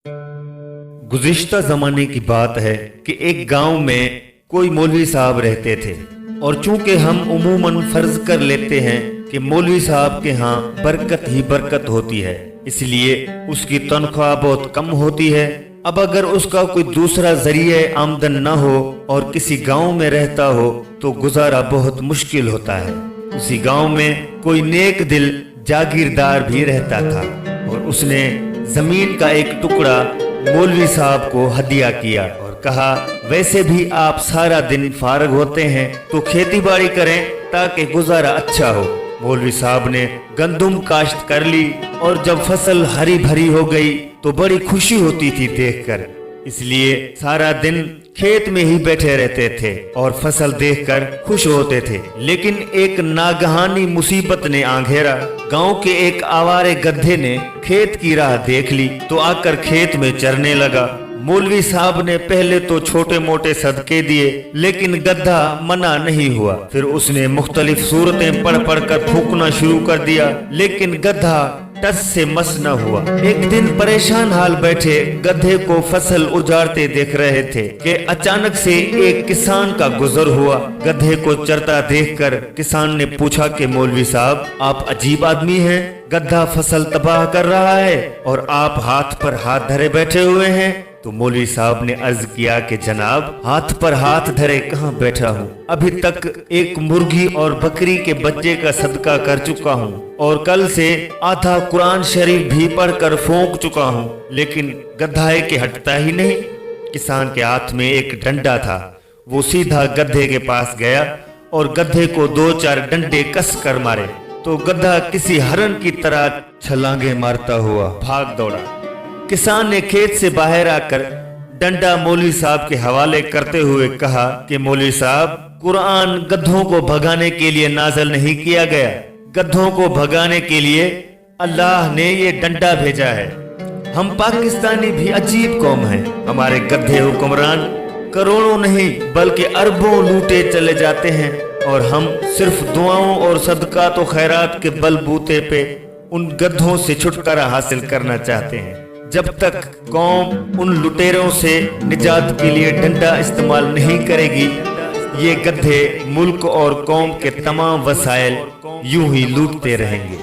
गुज़िश्ता ज़माने की बात है कि एक गांव में कोई मौलवी साहब रहते थे, और चूंकि हम उमूमन फर्ज कर लेते हैं कि मौलवी साहब के यहाँ बरकत ही बरकत होती है, इसलिए उसकी तनख्वाह बहुत कम होती है। अब अगर उसका कोई दूसरा जरिए आमदन न हो और किसी गांव में रहता हो तो गुजारा बहुत मुश्किल होता है। उसी गांव में कोई नेक दिल जागीरदार भी रहता था और उसने जमीन का एक टुकड़ा मौलवी साहब को हदिया किया और कहा, वैसे भी आप सारा दिन फारग होते हैं तो खेती बाड़ी करें ताकि गुजारा अच्छा हो। मौलवी साहब ने गंदुम काश्त कर ली और जब फसल हरी भरी हो गई तो बड़ी खुशी होती थी देखकर, इसलिए सारा दिन खेत में ही बैठे रहते थे और फसल देखकर खुश होते थे। लेकिन एक नागहानी मुसीबत ने आ घेरा। गांव के एक आवारे गधे ने खेत की राह देख ली तो आकर खेत में चरने लगा। मौलवी साहब ने पहले तो छोटे मोटे सदके दिए, लेकिन गधा मना नहीं हुआ। फिर उसने मुख्तलिफ सूरतें पढ़ पढ़ कर फूंकना शुरू कर दिया, लेकिन गधा टस से मस न हुआ। एक दिन परेशान हाल बैठे गधे को फसल उजाड़ते देख रहे थे कि अचानक से एक किसान का गुजर हुआ। गधे को चरता देखकर किसान ने पूछा कि मौलवी साहब, आप अजीब आदमी हैं, गधा फसल तबाह कर रहा है और आप हाथ पर हाथ धरे बैठे हुए हैं। तो मौलवी साहब ने अर्ज किया कि जनाब, हाथ पर हाथ धरे कहाँ बैठा हूँ, अभी तक एक मुर्गी और बकरी के बच्चे का सदका कर चुका हूँ और कल से आधा कुरान शरीफ भी पढ़कर फूंक चुका हूँ, लेकिन गधा है कि हटता ही नहीं। किसान के हाथ में एक डंडा था, वो सीधा गधे के पास गया और गधे को 2-4 डंडे कस कर मारे तो गधा किसी हरण की तरह छलांगे मारता हुआ भाग दौड़ा। किसान ने खेत से बाहर आकर डंडा मौलवी साहब के हवाले करते हुए कहा कि मौलवी साहब, कुरान गधों को भगाने के लिए नाज़िल नहीं किया गया, गधों को भगाने के लिए अल्लाह ने ये डंडा भेजा है। हम पाकिस्तानी भी अजीब कौम हैं, हमारे गधे हुक्मरान करोड़ों नहीं बल्कि अरबों लूटे चले जाते हैं और हम सिर्फ दुआओं और सदका तो खैरात के बलबूते पे उन गधों से छुटकारा हासिल करना चाहते हैं। जब तक कौम उन लुटेरों से निजात के लिए डंडा इस्तेमाल नहीं करेगी, ये गधे मुल्क और कौम के तमाम वसाइल यूं ही लूटते रहेंगे।